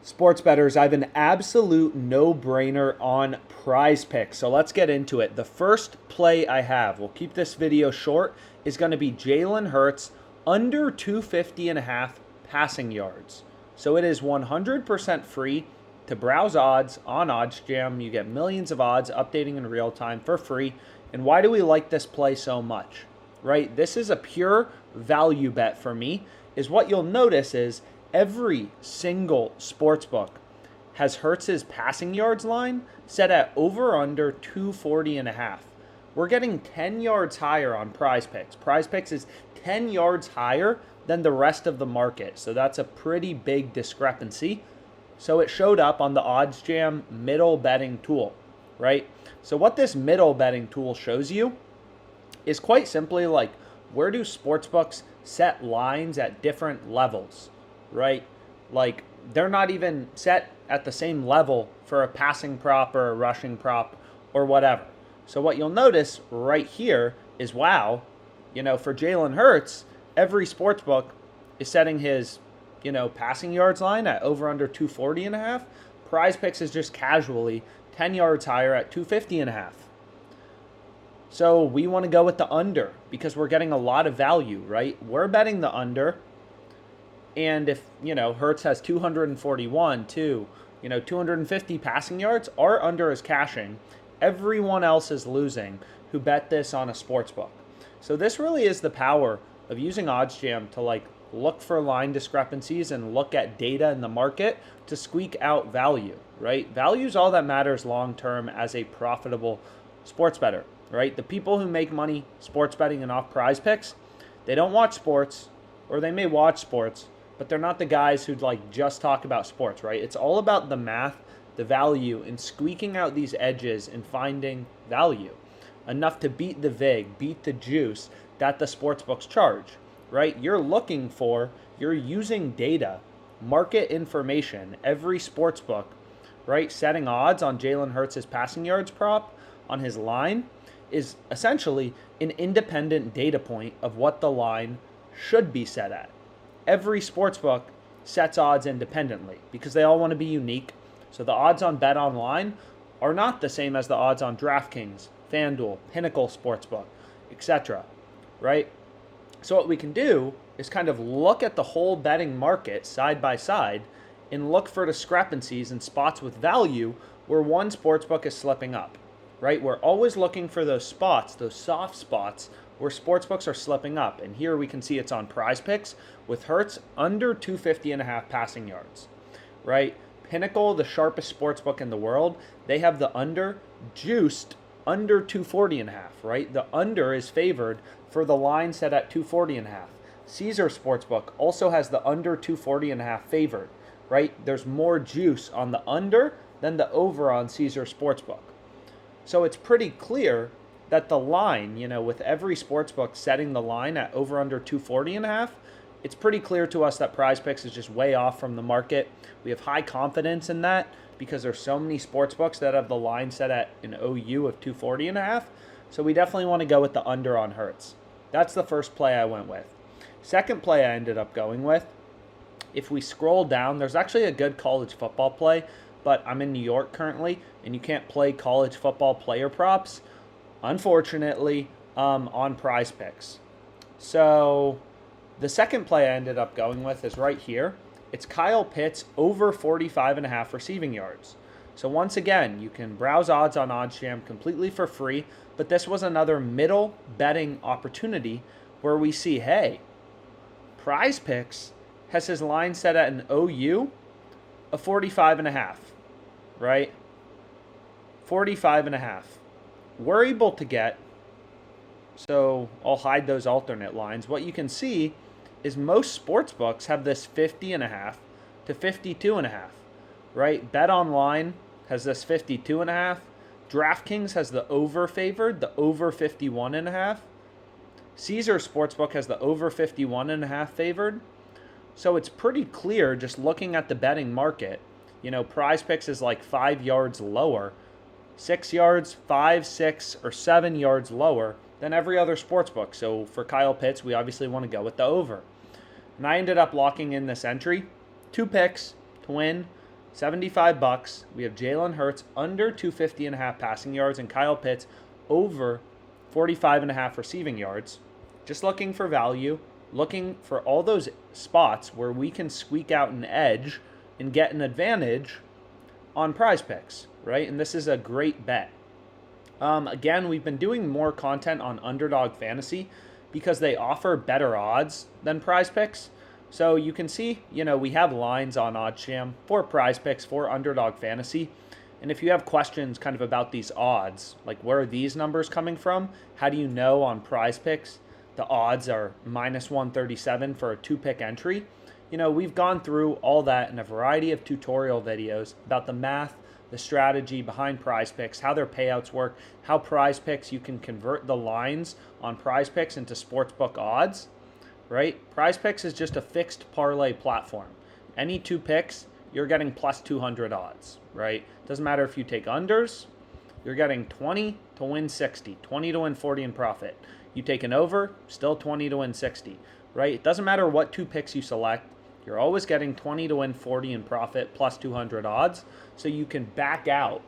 Sports bettors, I have an absolute no-brainer on PrizePicks. So let's get into it. The first play I have, we'll keep this video short, is going to be Jalen Hurts under 250.5 passing yards. So it is 100% free to browse odds on OddsJam. You get millions of odds updating in real time for free. And why do we like this play so much? Right? This is a pure value bet for me. Is what you'll notice is every single sportsbook has Hurts's passing yards line set at over under 240.5. We're getting 10 yards higher on PrizePicks. PrizePicks is 10 yards higher than the rest of the market. So that's a pretty big discrepancy. So it showed up on the OddsJam middle betting tool, right? So what this middle betting tool shows you is quite simply like, where do sportsbooks set lines at different levels, right? Like, they're not even set at the same level for a passing prop or a rushing prop or whatever. So what you'll notice right here is, wow, for Jalen Hurts, every sportsbook is setting his, passing yards line at over under 240.5. PrizePicks is just casually 10 yards higher at 250.5. So we want to go with the under because we're getting a lot of value, right? We're betting the under. And if, Hurts has 241, 250 passing yards, our under is cashing. Everyone else is losing who bet this on a sportsbook. So this really is the power of using OddsJam to look for line discrepancies and look at data in the market to squeak out value, right? Value is all that matters long term as a profitable sports bettor, right? The people who make money sports betting and off PrizePicks, they don't watch sports, or they may watch sports, but they're not the guys who'd just talk about sports, right? It's all about the math, the value, and squeaking out these edges and finding value. Enough to beat the vig, beat the juice that the sportsbooks charge, right? You're using data, market information, every sportsbook, right? Setting odds on Jalen Hurts' passing yards prop on his line is essentially an independent data point of what the line should be set at. Every sportsbook sets odds independently because they all want to be unique. So the odds on BetOnline are not the same as the odds on DraftKings, FanDuel, Pinnacle Sportsbook, etc. Right? So what we can do is kind of look at the whole betting market side by side and look for discrepancies and spots with value where one sportsbook is slipping up. Right? We're always looking for those spots, those soft spots where sportsbooks are slipping up. And here we can see it's on PrizePicks with Hurts under 250.5 passing yards, right? Pinnacle, the sharpest sportsbook in the world, they have the under juiced under 240.5, right? The under is favored for the line set at 240.5. Caesar Sportsbook also has the under 240.5 favored, right? There's more juice on the under than the over on Caesar Sportsbook. So it's pretty clear that the line, with every sportsbook setting the line at over under 240.5, it's pretty clear to us that PrizePicks is just way off from the market. We have high confidence in that because there's so many sportsbooks that have the line set at an OU of 240.5. So we definitely want to go with the under on Hurts. That's the first play I went with. Second play I ended up going with, if we scroll down, there's actually a good college football play, but I'm in New York currently, and you can't play college football player props, unfortunately, on PrizePicks. So the second play I ended up going with is right here. It's Kyle Pitts over 45.5 receiving yards. So once again, you can browse odds on OddsJam completely for free, but this was another middle betting opportunity where we see, hey, PrizePicks has his line set at an OU of 45.5, right? 45.5. We're able to get, so I'll hide those alternate lines. What you can see is most sports books have this 50.5 to 52.5, right? BetOnline has this 52.5. DraftKings has the over favored, the over 51.5. Caesar Sportsbook has the over 51.5 favored. So it's pretty clear just looking at the betting market. PrizePicks is 5 yards lower, 6 yards, 5, 6, or 7 yards lower than every other sportsbook. So for Kyle Pitts, we obviously want to go with the over. And I ended up locking in this entry. 2 picks to win. $75. We have Jalen Hurts under 250.5 passing yards and Kyle Pitts over 45.5 receiving yards. Just looking for value, looking for all those spots where we can squeak out an edge and get an advantage on PrizePicks, right? And this is a great bet. Again, we've been doing more content on Underdog Fantasy because they offer better odds than PrizePicks. So you can see, we have lines on OddsJam for PrizePicks, for Underdog Fantasy. And if you have questions kind of about these odds, like where are these numbers coming from? How do you know on PrizePicks the odds are minus 137 for a 2-pick entry? We've gone through all that in a variety of tutorial videos about the math, the strategy behind PrizePicks, how their payouts work, how PrizePicks, you can convert the lines on PrizePicks into sportsbook odds, right? PrizePicks is just a fixed parlay platform. Any 2 picks, you're getting plus 200 odds, right? Doesn't matter if you take unders, you're getting 20 to win 60, 20 to win 40 in profit. You take an over, still 20 to win 60, right? It doesn't matter what 2 picks you select. You're always getting 20 to win 40 in profit plus 200 odds. So you can back out,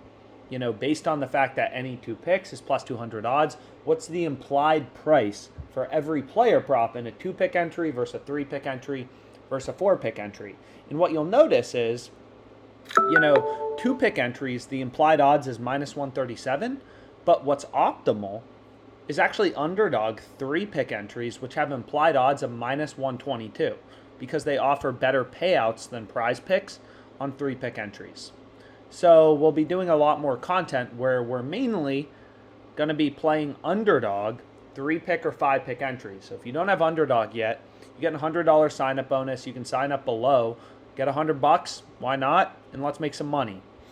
based on the fact that any 2 picks is plus 200 odds, what's the implied price for every player prop in a 2-pick entry versus a 3-pick entry versus a 4-pick entry. And what you'll notice is, 2-pick entries, the implied odds is minus 137, but what's optimal is actually underdog 3-pick entries, which have implied odds of minus 122 because they offer better payouts than PrizePicks on 3-pick entries. So we'll be doing a lot more content where we're mainly going to be playing underdog 3-pick or 5-pick entries. So if you don't have underdog yet, you get a $100 sign-up bonus. You can sign up below, get $100. Why not? And let's make some money.